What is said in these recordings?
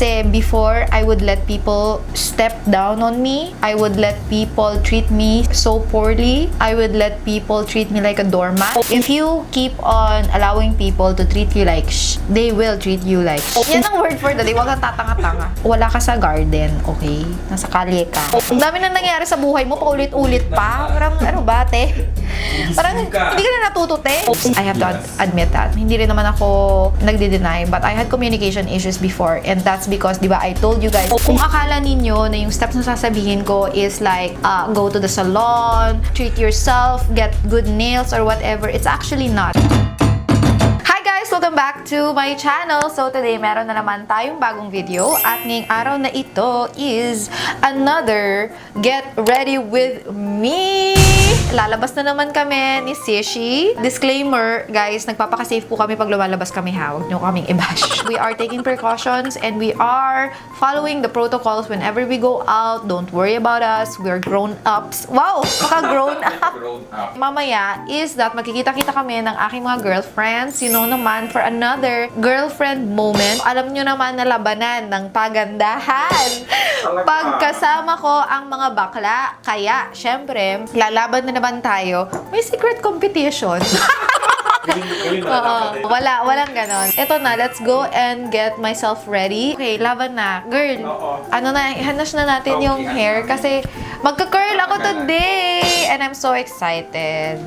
Kasi before, I would let people step down on me. I would let people treat me so poorly. I would let people treat me like a doormat. If you keep on allowing people to treat you like they will treat you like Yan ang word for the day. Huwag kang tatanga-tanga. Wala ka sa garden, okay? Nasa kalye ka. Ang dami na nangyari sa buhay mo, paulit-ulit pa. Parang, ano ba, te? Parang, hindi ka na natuto, te. I have to admit that. Hindi rin naman ako nagde-deny, but I had communication issues before, and that's because, di ba, I told you guys, kung akala ninyo na yung steps na sasabihin ko is like, go to the salon, treat yourself, get good nails, or whatever, it's actually not. Welcome back to my channel. So today, meron na naman tayong bagong video at ngayong araw na ito is another Get Ready With Me. Lalabas na naman kami ni Sishi. Disclaimer, guys, nagpapaka-safe po kami pag lumalabas kami ha. Huwag nyo kaming i-bash. We are taking precautions and we are following the protocols whenever we go out. Don't worry about us. We're grown-ups. Wow! Maka-grown up. Mamaya is that magkikita-kita kami ng aking mga girlfriends. You know naman, for another girlfriend moment. Alam nyo naman na labanan ng pagandahan. Pagkasama ko ang mga bakla. Kaya, syempre, lalaban na naman tayo. May secret competition. Walang ganon. Ito na, let's go and get myself ready. Okay, laban na. Girl, hanas na natin yung hair kasi magka-curl ako today. And I'm so excited.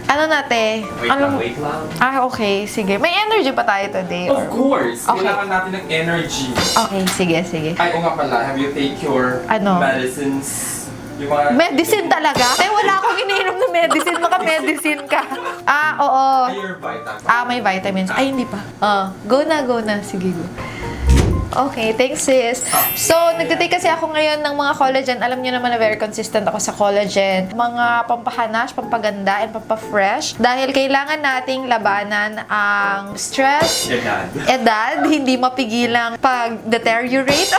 Ano nate? Wait lang. Okay. Sige. May energy pa tayo today? Of course! Okay. Kailangan natin ng energy. Okay, sige. Ay, nga pala. Have you take your medicines? Yung mga... Medicine talaga? Ay, wala akong iniinom na medicine. Maka-medicine ka. Oo. Ay, your vitamins. May vitamins. Ay, hindi pa. Go na. Sige, go. Okay, thanks sis. So, nagtitake kasi ako ngayon ng mga collagen. Alam niyo naman na very consistent ako sa collagen. Mga pampahanas, pampaganda, and pampafresh. Dahil kailangan nating labanan ang stress, edad, hindi mapigilang pag-deteriorate.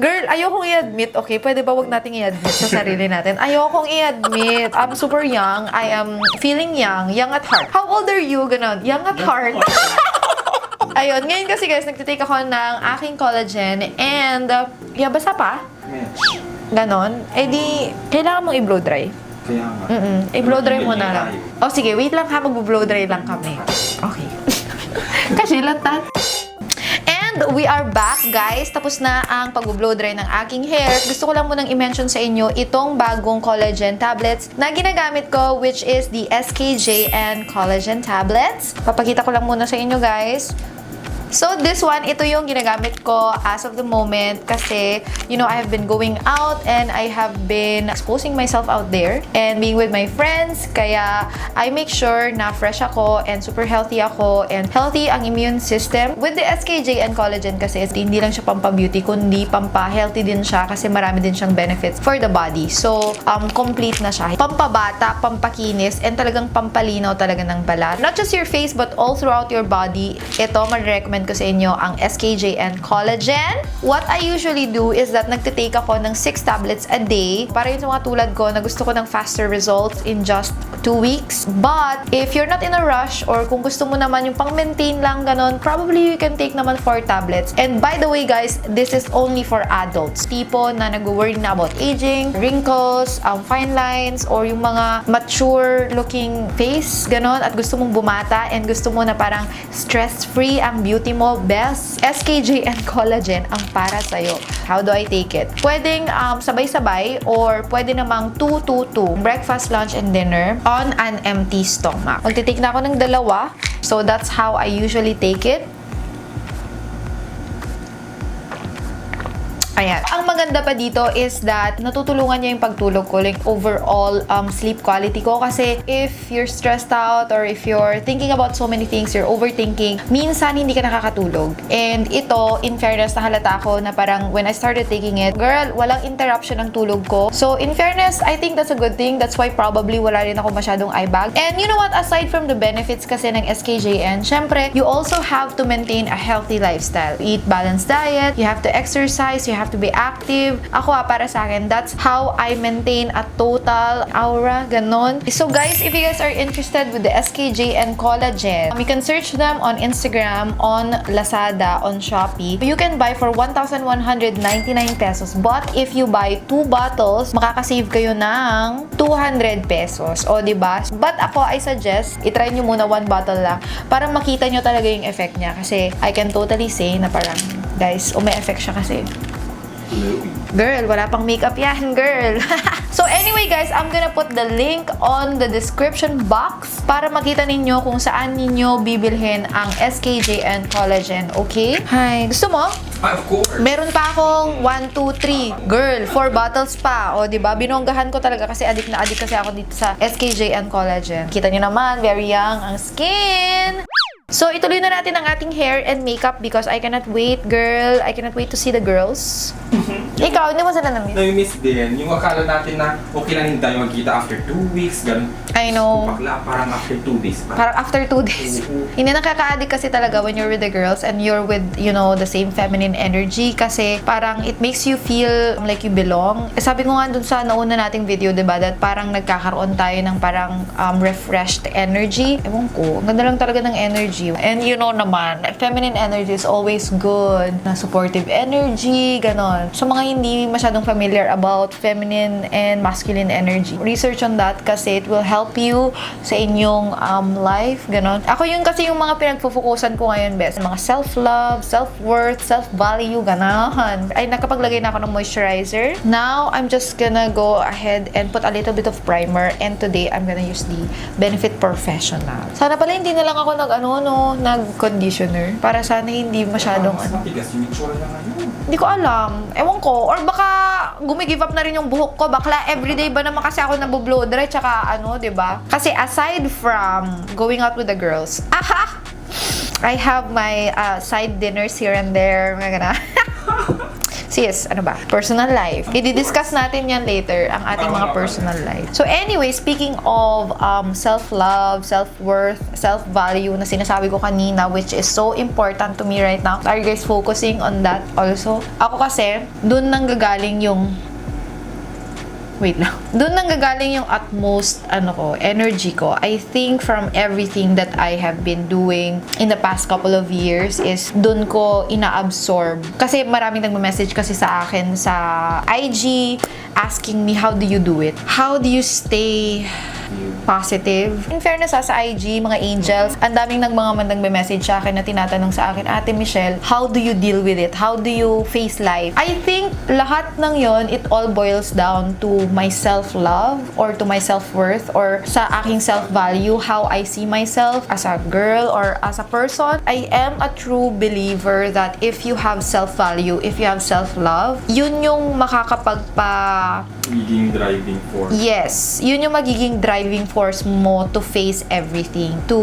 Girl, ayokong i-admit, okay? Pwede ba wag nating i-admit sa sarili natin? Ayokong i-admit. I'm super young. I am feeling young at heart. How old are you? Ganon. Young at heart. Ayun, ngayon kasi guys, nagtitake ako ng aking collagen and, basa pa? Ganon. Di, kailangan mong i-blow dry. Kaya nga. I-blow dry mo na lang. Sige, wait lang ha, mag-blow dry lang kami. Okay. Kasi latan. And we are back, guys. Tapos na ang pag-blow dry ng aking hair. Gusto ko lang munang i-mention sa inyo itong bagong collagen tablets na ginagamit ko, which is the SKJN collagen tablets. Papakita ko lang muna sa inyo, guys. So, this one, ito yung ginagamit ko as of the moment kasi, I have been going out and I have been exposing myself out there and being with my friends. Kaya, I make sure na fresh ako and super healthy ako and healthy ang immune system. With the SKJN collagen kasi, hindi lang siya pampa-beauty, kundi pampa-healthy din siya kasi marami din siyang benefits for the body. So, complete na siya. Pampabata, pampakinis, and talagang pampalinaw talaga ng balat. Not just your face, but all throughout your body. Ito, ma-recommend ko sa inyo ang SKJN Collagen. What I usually do is that nagtitake ako ng 6 tablets a day para yun sa mga tulad ko na gusto ko ng faster results in just 2 weeks. But if you're not in a rush or kung gusto mo naman yung pang-maintain lang ganon, probably you can take naman 4 tablets. And by the way guys, this is only for adults. People na nag-worry na about aging, wrinkles, fine lines, or yung mga mature looking face, ganon, at gusto mong bumata and gusto mo na parang stress-free ang beauty mo, best SKJN Collagen ang para sa'yo. How do I take it? Pwedeng sabay-sabay or pwede namang 2-2-2. Breakfast, lunch, and dinner on an empty stomach. Magtitake na ako ng 2. So, that's how I usually take it. Ayan. Ang maganda pa dito is that natutulungan niya yung pagtulog ko, like overall sleep quality ko. Kasi if you're stressed out or if you're thinking about so many things, you're overthinking, minsan hindi ka nakakatulog. And ito, in fairness, nahalata ko na parang when I started taking it, girl, walang interruption ng tulog ko. So, in fairness, I think that's a good thing. That's why probably wala rin ako masyadong eye bag. And you know what? Aside from the benefits kasi ng SKJN, syempre, you also have to maintain a healthy lifestyle. Eat balanced diet, you have to exercise, you have have to be active. Ako para sa akin, that's how I maintain a total aura, ganon. So guys, if you guys are interested with the SKJN Collagen, you can search them on Instagram, on Lazada, on Shopee. You can buy for 1,199 pesos. But if you buy 2 bottles, makakasave kayo ng 200 pesos. O, diba? But ako, I suggest, itry nyo muna 1 bottle lang para makita nyo talaga yung effect niya. Kasi I can totally say na parang, guys, may effect siya kasi. Girl, wala pang makeup yan, girl. So anyway guys, I'm gonna put the link on the description box para makita ninyo kung saan ninyo bibilhin ang SKJN Collagen, okay? Hi, gusto mo? Of course. Meron pa akong 1, 2, 3. Girl, 4 bottles pa. O, diba? Binonggahan ko talaga kasi addict na addict kasi ako dito sa SKJN Collagen. Kita nyo naman, very young ang skin. So, ituloy na natin ang ating hair and makeup because I cannot wait, girl. I cannot wait to see the girls. Ikaw, hindi mo sila na-miss? Na-miss din. Yung akala natin na okay lang hindi tayo magkita after 2 weeks, ganun. I know. Bakla, parang after 2 days. Parang after 2 days. Hindi nakaka-addict kasi talaga when you're with the girls and you're with, you know, the same feminine energy kasi parang it makes you feel like you belong. Sabi ko nga dun sa nauna nating video, diba, that parang nagkakaroon tayo ng parang refreshed energy. Ewan ko, ang ganda lang talaga ng energy. And you know naman, feminine energy is always good. Na supportive energy, ganon. So mga hindi masyadong familiar about feminine and masculine energy, research on that kasi it will help you sa inyong life, ganon. Ako yun kasi yung mga pinagpufokusan ko ngayon, best. Mga self-love, self-worth, self-value, ganon. Ay, nakapaglagay na ako ng moisturizer. Now, I'm just gonna go ahead and put a little bit of primer and today, I'm gonna use the Benefit Professional. Sana pala hindi na lang ako nag-conditioner para sana hindi masyadong Matigas yung itsura na ngayon. Hindi ko alam. Ewan ko. Or baka gumigive up na rin yung buhok ko. Bakla, everyday ba naman kasi ako naboblow dry tsaka diba? Kasi aside from going out with the girls, I have my side dinners here and there. Mga gana. Sis, ano ba? Personal life. I-discuss natin yan later, ang ating mga personal life. So anyway, speaking of self-love, self-worth, self-value na sinasabi ko kanina, which is so important to me right now. Are you guys focusing on that also? Ako kasi, dun nanggagaling yung doon nanggagaling yung utmost energy ko. I think from everything that I have been doing in the past couple of years is doon ko ina-absorb. Kasi maraming nagme-message kasi sa akin sa IG asking me, how do you do it? How do you stay positive? In fairness sa IG, mga angels, ang daming nagme-message sa akin na tinatanong sa akin, Ate Michelle, how do you deal with it? How do you face life? I think lahat ng yon, it all boils down to my self-love or to my self-worth or sa aking self-value, how I see myself as a girl or as a person. I am a true believer that if you have self-value, if you have self-love, yun yung magiging driving force. Yes, yun yung magiging driving force mo to face everything, to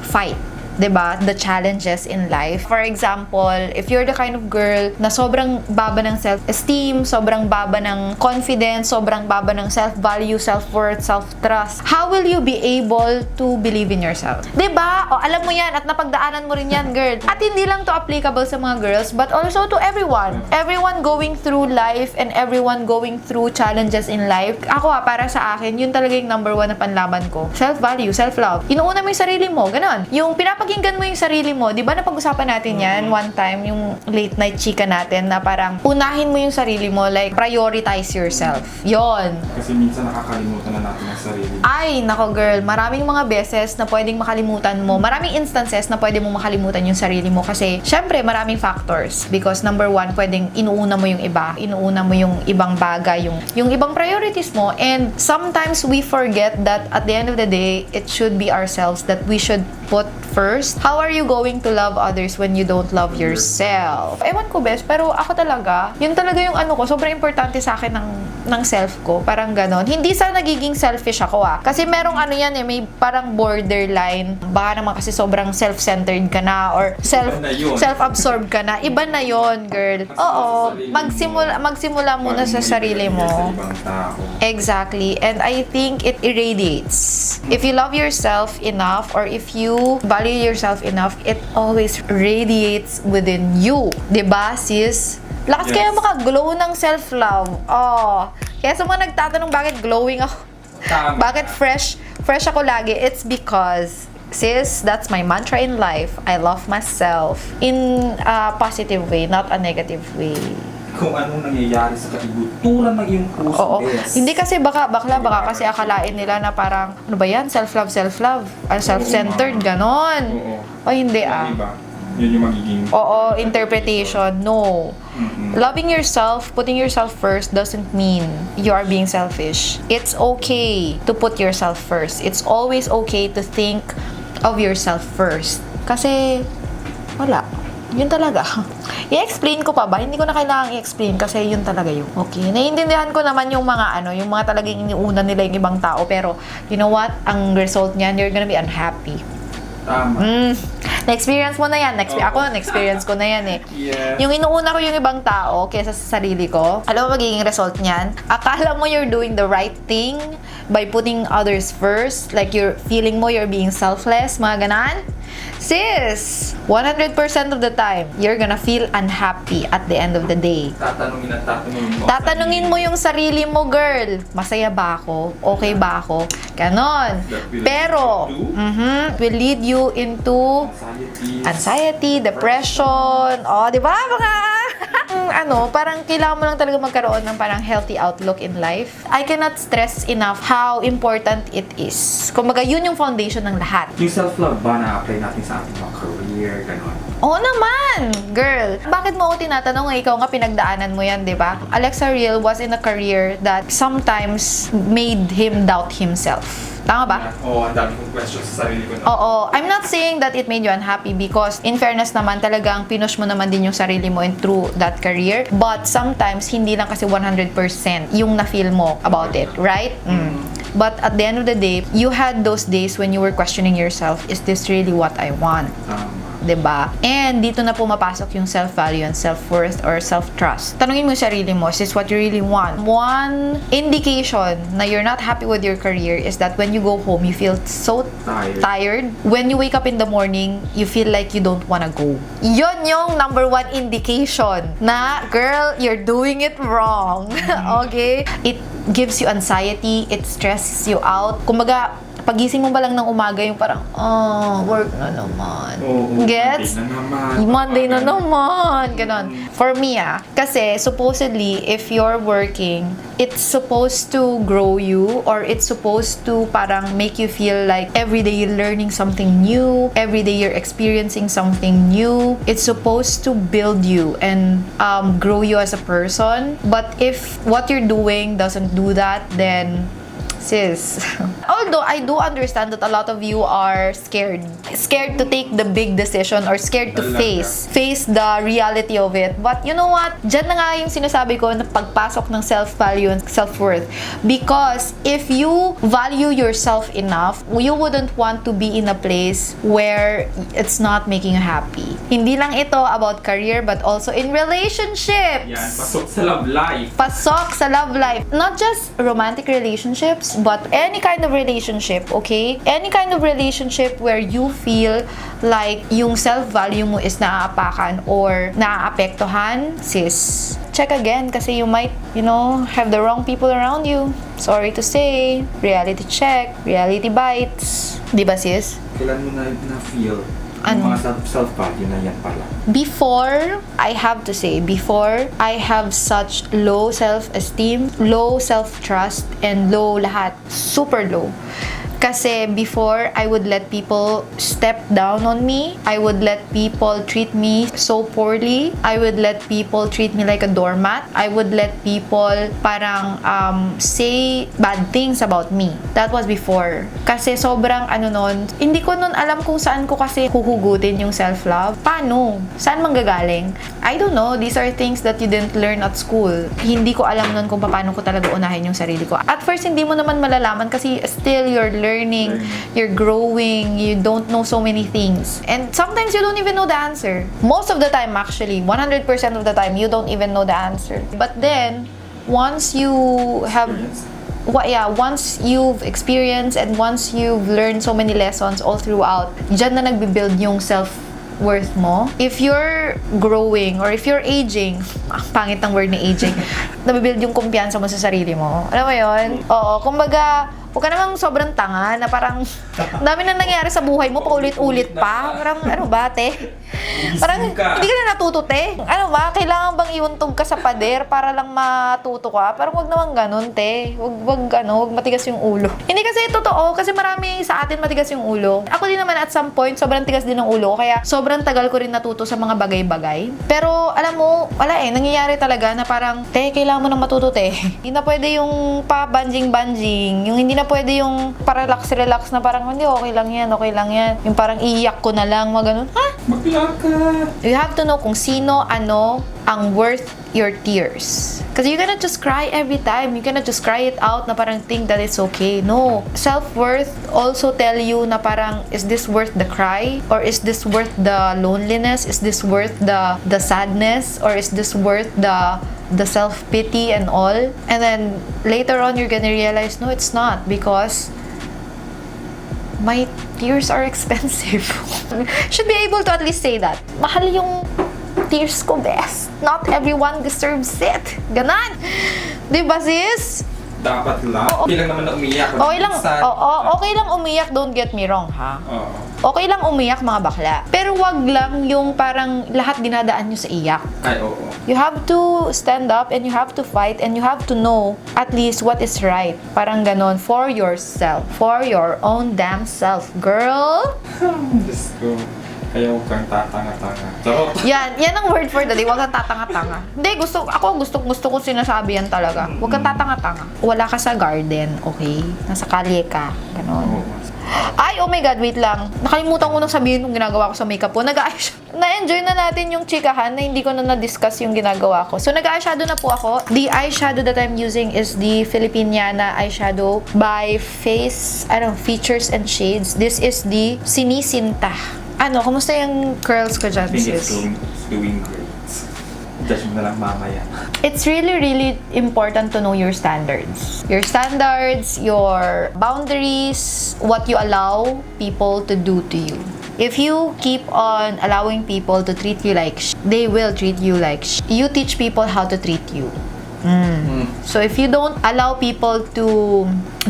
fight, diba? The challenges in life. For example, if you're the kind of girl na sobrang baba ng self-esteem, sobrang baba ng confidence, sobrang baba ng self-value, self-worth, self-trust, how will you be able to believe in yourself? Diba? O, alam mo yan at napagdaanan mo rin yan, girl. At hindi lang to applicable sa mga girls, but also to everyone. Everyone going through life and everyone going through challenges in life. Ako para sa akin, yun talaga yung number 1 na panlaban ko. Self-value, self-love. Inuuna mo yung sarili mo, ganun. Yung pakinggan mo yung sarili mo. Di ba napag-usapan natin yan one time, yung late night chika natin na parang unahin mo yung sarili mo, like prioritize yourself. Yon. Kasi minsan nakakalimutan na natin ang sarili. Ay, nako girl, maraming mga beses na pwedeng makalimutan mo. Maraming instances na pwede mo makalimutan yung sarili mo kasi syempre maraming factors. Because number 1, pwedeng inuuna mo yung iba. Inuuna mo yung ibang bagay, yung ibang priorities mo. And sometimes we forget that at the end of the day, it should be ourselves that we should put first. How are you going to love others when you don't love yourself? Ewan ko, bes, pero ako talaga, yun talaga yung ko, sobrang importante sa akin ng self ko. Parang ganon. Hindi sa nagiging selfish ako Kasi merong yan may parang borderline. Baka naman kasi sobrang self-centered ka na or self-absorbed ka na. Iba na yon, girl. Oo. Magsimula muna sa sarili mo. Exactly. And I think it irradiates. If you love yourself enough or if you value yourself enough, it always radiates within you. Diba, sis? Lakas Yes. kaya maka-glow ng self-love. Oh. Kaya sa mga nagtatanong bakit glowing ako, Tama. bakit fresh ako lagi, it's because, sis, that's my mantra in life. I love myself in a positive way, not a negative way. Kung anong nangyayari sa kaibuturan ng iyong puso. Oo. Yes. Hindi kasi baka kasi akalain nila na parang, ano ba yan? Self-love. Self-centered, ganon. Oo. O hindi Diba? Yun yung magiging... Oo, interpretation. No. Loving yourself, putting yourself first doesn't mean you are being selfish. It's okay to put yourself first. It's always okay to think of yourself first. Kasi, wala. Yun talaga. I-explain ko pa ba? Hindi ko na kailangang i-explain kasi yun talaga yun. Okay. Naiintindihan ko naman yung mga yung mga talagang iniuna nila yung ibang tao. Pero, you know what? Ang result niyan, you're gonna be unhappy. Tama. Na-experience mo na yan. Na-experience ko na yan eh. Yeah. Yung inuuna ko yung ibang tao kesa sa sarili ko, alam mo magiging result niyan? Akala mo you're doing the right thing by putting others first. Like you're feeling mo you're being selfless, mga ganan. Sis, 100% of the time, you're gonna feel unhappy at the end of the day. Tatanungin mo yung sarili mo, girl. Masaya ba ako? Okay ba ako? Ganon. Pero, will lead you into anxiety, depression. O, di ba mga parang kailangan mo lang talaga magkaroon ng parang healthy outlook in life. I cannot stress enough how important it is. Kumbaga, yun yung foundation ng lahat. Yung self-love ba na-apply natin sa ating mga career, gano'n? Oo naman, girl. Bakit mo ako tinatanong? Ikaw nga pinagdaanan mo yan, di ba? Alexa Real was in a career that sometimes made him doubt himself. Tama ba? Oo, ang dami kong questions sa sarili ko. Oo. I'm not saying that it made you unhappy because in fairness naman talagang pinush mo naman din yung sarili mo through that career. But sometimes, hindi lang kasi 100% yung na-feel mo about it. Right? But at the end of the day, you had those days when you were questioning yourself, is this really what I want? Diba? And dito na pumapasok yung self-value and self-worth or self-trust. Tanungin mo yung sarili mo, is this what you really want? One indication na you're not happy with your career is that when you go home, you feel so tired. When you wake up in the morning, you feel like you don't wanna go. Yun yung number one indication na, girl, you're doing it wrong. Okay? It gives you anxiety, it stresses you out. Kumbaga, pagising mo ba lang ng umaga yung parang, work na naman. Gets? Monday na naman. Ganon. For me, kasi supposedly, if you're working, it's supposed to grow you or it's supposed to parang make you feel like every day you're learning something new, every day you're experiencing something new. It's supposed to build you and grow you as a person. But if what you're doing doesn't do that, then sis. Although I do understand that a lot of you are scared to take the big decision or scared to face the reality of it. But you know what? Diyan na nga yung sinasabi ko na pagpasok ng self-value and self-worth. Because if you value yourself enough, you wouldn't want to be in a place where it's not making you happy. Hindi lang ito about career but also in relationships. Yan, pasok sa love life. Pasok sa love life. Not just romantic relationships, but any kind of relationship, okay? Any kind of relationship where you feel like yung self-value mo is naaapakan or naaapektuhan, sis, check again kasi you might, have the wrong people around you. Sorry to say. Reality check. Reality bites. Di ba, sis? Kailan mo na-feel yung mga self-value na yan pala? Before, I have such low self-esteem, low self-trust, and low lahat. Super low. Kasi before, I would let people step down on me. I would let people treat me so poorly. I would let people treat me like a doormat. I would let people parang say bad things about me. That was before. Kasi sobrang nun, hindi ko nun alam kung saan ko kasi huhugutin yung self-love. Paano? Saan manggagaling? I don't know. These are things that you didn't learn at school. Hindi ko alam nun kung paano ko talaga unahin yung sarili ko. At first, hindi mo naman malalaman kasi still you're learning, you're growing, you don't know so many things. And sometimes you don't even know the answer. Most of the time, actually, 100% of the time, you don't even know the answer. But then, once you have... once you've experienced and once you've learned so many lessons all throughout, dyan na nagbe-build yung self-worth mo, if you're growing or if you're aging, pangit ang word na aging, nabibuild yung kumpiyansa mo sa sarili mo. Alam mo yun? Oo, kumbaga, huwag ka namang sobrang tanga na parang dami na nangyari sa buhay mo, paulit-ulit pa. Parang, ano ba, te? Parang, hindi ka na natuto, te. Ano ba, kailangan bang iuntog ka sa pader para lang matuto ka? Parang wag naman ganun, te. Wag matigas yung ulo. Hindi kasi totoo, kasi marami sa atin matigas yung ulo. Ako din naman at some point, sobrang tigas din ng ulo, kaya sobrang tagal ko rin natuto sa mga bagay-bagay. Pero, alam mo, wala nangyayari talaga na parang, te, kailangan mo nang matuto, te. Hindi na pwede yung pa-banjing-banjing, yung hindi na pwede yung para-relax na parang, hindi, okay lang yan. Yung parang iiyak ko na lang, mga ganun. Ha? Magpila ka. You have to know kung sino, ano, ang worth your tears. Because you cannot just cry every time. You cannot just cry it out na parang think that it's okay. No. Self-worth also tell you na parang, is this worth the cry? Or is this worth the loneliness? Is this worth the sadness? Or is this worth the self-pity and all? And then, later on, you're gonna realize, no, it's not. Because my tears are expensive. Should be able to at least say that. Mahal yung tears ko, best. Not everyone deserves it. Ganon. Diba, sis? Dapat lang. Okay lang naman na umiyak. Okay lang. Okay lang umiyak, don't get me wrong, ha? Okay lang umiyak, mga bakla. Pero wag lang yung parang lahat dinadaan nyo sa iyak. Ay, oo. You have to stand up and you have to fight and you have to know at least what is right. Parang ganon, for yourself. For your own damn self, girl. Diyos ko. Kaya huwag kang tatanga-tanga. So, yan ang word for the day. Huwag kang tatanga-tanga. Hindi, gusto ko sinasabi yan talaga. Huwag kang tatanga-tanga. Wala ka sa garden, okay? Nasa kalye ka. Ganon. Ay, oh my God, wait lang. Nakalimutan ko nang sabihin yung ginagawa ko sa makeup po. Na-enjoy na natin yung chikahan na hindi ko na na-discuss yung ginagawa ko. So, nag-eyeshadow na po ako. The eyeshadow that I'm using is the Filipiniana eyeshadow by Features and Shades. This is the Sinisinta. Ano, kumusta yung curls ko dyan, sis? I think it's doing great. Judge mo na lang mamaya. It's really, really important to know your standards. Your standards, your boundaries, what you allow people to do to you. If you keep on allowing people to treat you like they will treat you like you teach people how to treat you. So if you don't allow people to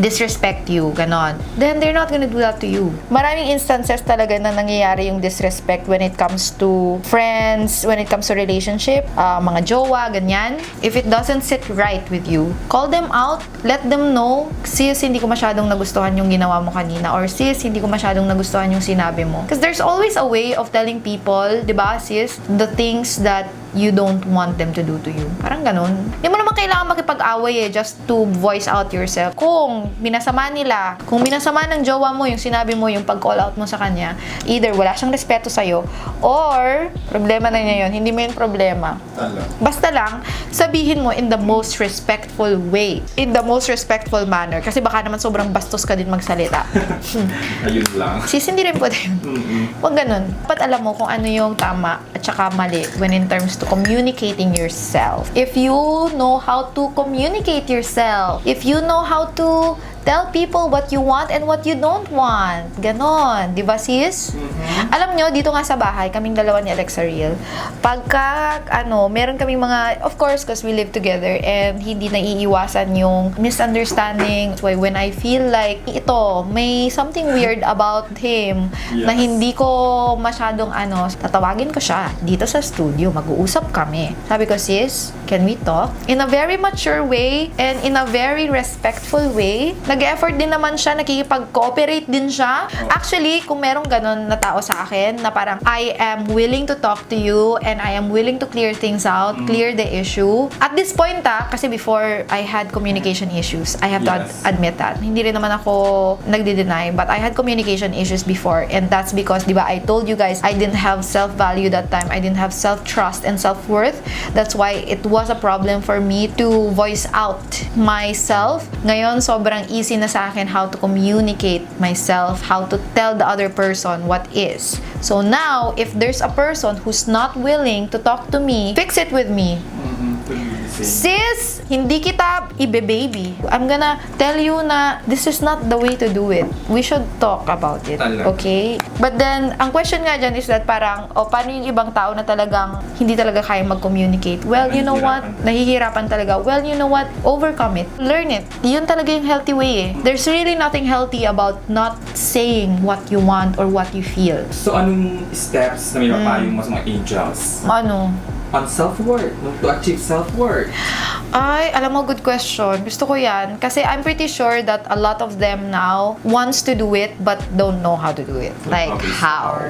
disrespect you, ganon, then they're not gonna do that to you. Maraming instances talaga na nangyayari yung disrespect when it comes to friends, when it comes to relationship, mga jowa, ganyan. If it doesn't sit right with you, call them out, let them know, sis, hindi ko masyadong nagustuhan yung ginawa mo kanina, or sis, hindi ko masyadong nagustuhan yung sinabi mo. Because there's always a way of telling people, di ba, sis, the things that you don't want them to do to you. Parang ganun. Hindi mo naman kailangan makipag-away just to voice out yourself. Kung minasama ng jowa mo yung sinabi mo, yung pag-call out mo sa kanya, either wala siyang respeto sa'yo, or problema na niya yun, hindi mo yun problema. Basta lang, sabihin mo in the most respectful way. In the most respectful manner. Kasi baka naman sobrang bastos ka din magsalita. Ayun lang. Sis, hindi rin pwede yun. Huwag ganun. Dapat alam mo kung ano yung tama at saka mali when in terms to communicating yourself. If you know how to communicate yourself, if you know how to tell people what you want and what you don't want. Ganon. Di ba, sis? Alam nyo, dito nga sa bahay, kaming dalawa ni Alexa Real, pagka, meron kaming mga, of course, because we live together and hindi naiiwasan yung misunderstanding. So, when I feel like, may something weird about him, na hindi ko masyadong, tatawagin ko siya dito sa studio, mag-uusap kami. Sabi ko, sis, can we talk? In a very mature way and in a very respectful way. Nag-effort din naman siya, nakikipag-cooperate din siya. Actually, kung merong ganun na tao sa akin, na parang, I am willing to talk to you and I am willing to clear things out, clear the issue. At this point, kasi before I had communication issues, I have to admit that. Hindi rin naman ako nagdi-deny, but I had communication issues before, and that's because, di ba, I told you guys, I didn't have self-value that time. I didn't have self-trust and self-worth. That's why it was a problem for me to voice out myself. Ngayon, sobrang easy na sa akin how to communicate myself, how to tell the other person what is. So now, if there's a person who's not willing to talk to me, fix it with me. Sis, hindi kita ibe-baby. I'm gonna tell you na this is not the way to do it. We should talk about it. Okay? But then, ang question nga dyan is that parang, paano yung ibang tao na talagang hindi talaga kaya mag-communicate? Well, you know what? Nahihirapan talaga. Well, you know what? Overcome it. Learn it. Yun talaga yung healthy way eh. There's really nothing healthy about not saying what you want or what you feel. So, anong steps na may mapayong mo sa mga angels? Ano? On self-worth, to achieve self-worth. Ay, alam mo, good question. Gusto ko yan. Kasi I'm pretty sure that a lot of them now wants to do it but don't know how to do it. Like, how?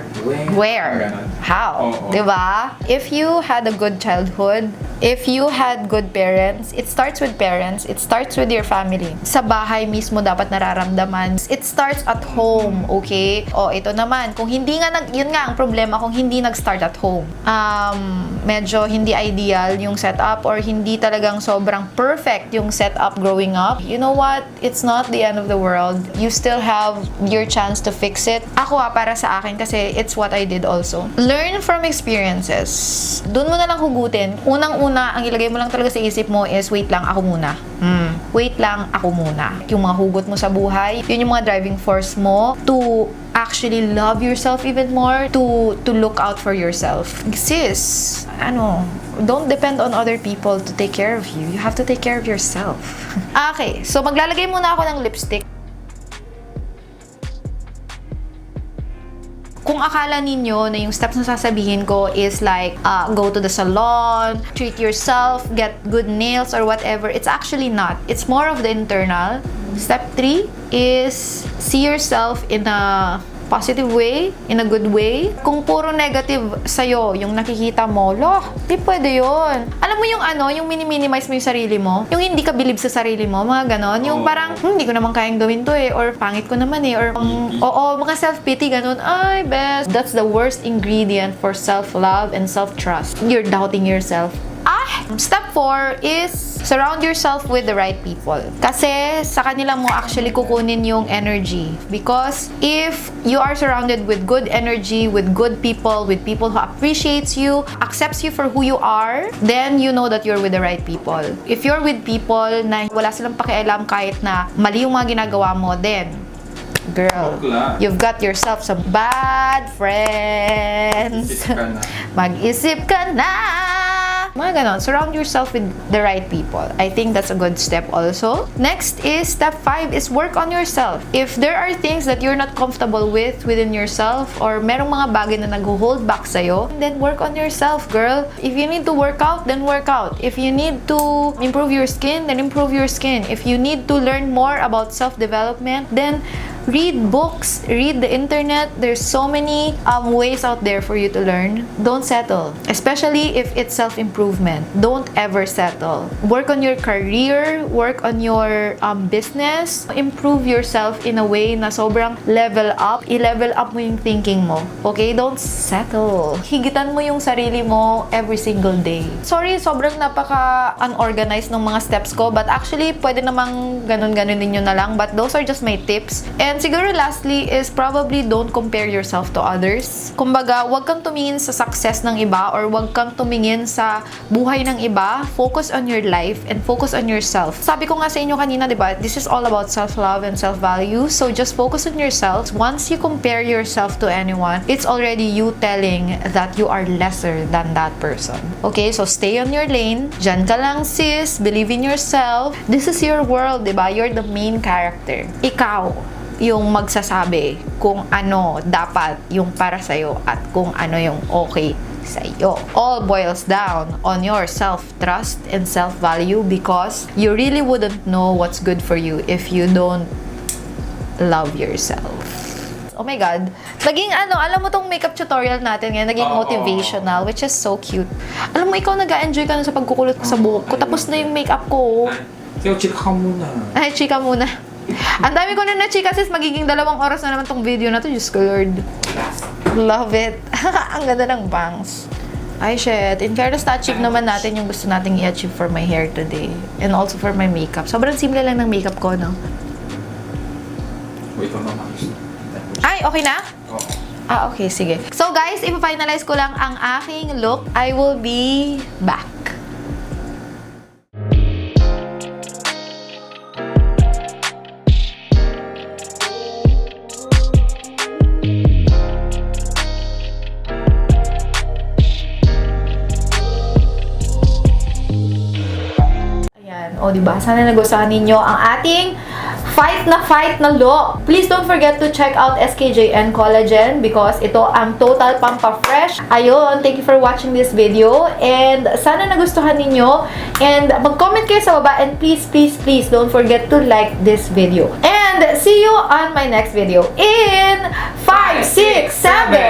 Where? How? Diba? If you had a good childhood, if you had good parents, it starts with parents, it starts with your family. Sa bahay mismo dapat nararamdaman. It starts at home, okay? Ito naman, kung hindi nga, yun nga ang problema kung hindi nag-start at home. Medyo hindi ideal yung setup or hindi talagang sobrang perfect yung setup growing up. You know what? It's not the end of the world. You still have your chance to fix it. Ako para sa akin kasi it's what I did also. Learn from experiences. Doon mo na lang hugutin. Unang-una, ang ilagay mo lang talaga sa isip mo is wait lang, ako muna. Wait lang, ako muna. Yung mga hugot mo sa buhay, yun yung mga driving force mo to actually love yourself even more, to look out for yourself. Sis, don't depend on other people to take care of you. You have to take care of yourself. Okay, so maglalagay muna ako ng lipstick. Kung akala ninyo na yung steps na sasabihin ko is like, go to the salon, treat yourself, get good nails or whatever, it's actually not. It's more of the internal. Step 3 is see yourself in a positive way, in a good way. Kung puro negative sa'yo, yung nakikita mo, di pwede yun. Alam mo yung yung mini-minimize mo yung sarili mo, yung hindi ka believe sa sarili mo, mga ganon, yung parang, hindi ko naman kayang gawin to eh, or pangit ko naman eh, or mga self-pity, ganon, ay, best. That's the worst ingredient for self-love and self-trust. You're doubting yourself. Step 4 is surround yourself with the right people. Kasi sa kanila mo actually kukunin yung energy. Because if you are surrounded with good energy, with good people, with people who appreciates you, accepts you for who you are, then you know that you're with the right people. If you're with people na wala silang pakialam kahit na mali yung mga ginagawa mo, then girl, you've got yourself some bad friends. Mag-isip ka na. Mga ganon. Surround yourself with the right people. I think that's a good step also. Next is step 5 is work on yourself. If there are things that you're not comfortable with within yourself or merong mga bagay na nag-hold back sa'yo, then work on yourself, girl. If you need to work out, then work out. If you need to improve your skin, then improve your skin. If you need to learn more about self-development, then read books, read the internet. There's so many ways out there for you to learn. Don't settle. Especially if it's self-improvement. Don't ever settle. Work on your career, work on your business. Improve yourself in a way na sobrang level up. I-level up mo yung thinking mo. Okay? Don't settle. Higitan mo yung sarili mo every single day. Sorry, sobrang napaka-unorganized ng mga steps ko. But actually, pwede namang ganun-ganun ninyo na lang. But those are just my tips. And siguro lastly is probably don't compare yourself to others. Kumbaga, wag kang tumingin sa success ng iba or wag kang tumingin sa buhay ng iba. Focus on your life and focus on yourself. Sabi ko nga sa inyo kanina, diba? This is all about self-love and self-value. So just focus on yourself. Once you compare yourself to anyone, it's already you telling that you are lesser than that person. Okay? So stay on your lane. Diyan ka lang, sis. Believe in yourself. This is your world, diba? You're the main character. Ikaw yung magsasabi kung ano dapat yung para sa'yo at kung ano yung okay sa'yo. All boils down on your self-trust and self-value because you really wouldn't know what's good for you if you don't love yourself. Oh my God. Naging alam mo tong makeup tutorial natin ngayon, naging motivational, which is so cute. Alam mo, ikaw nag-enjoy ka na sa pagkukulot ko sa buhok ko, tapos na yung makeup ko. Chika ka muna. Ay, chika muna. Ang dami ko na na-chika sis, magiging 2 oras na naman tong video na to. Diyos ko Lord. Love it. Ang ganda ng bangs. Ay shit, in fairness na-achieve naman natin yung gusto nating i-achieve for my hair today. And also for my makeup. Sobrang simple lang ng makeup ko, no? Wait, naman. Ay, okay na? Oo. Okay, sige. So guys, i-finalize ko lang ang aking look. I will be back. O, diba? Sana nagustuhan ninyo ang ating fight na look. Please don't forget to check out SKJN Collagen because ito ang total pampa-fresh. Ayun, thank you for watching this video and sana nagustuhan ninyo and mag-comment kayo sa baba and please don't forget to like this video. And see you on my next video in 5, 6, 7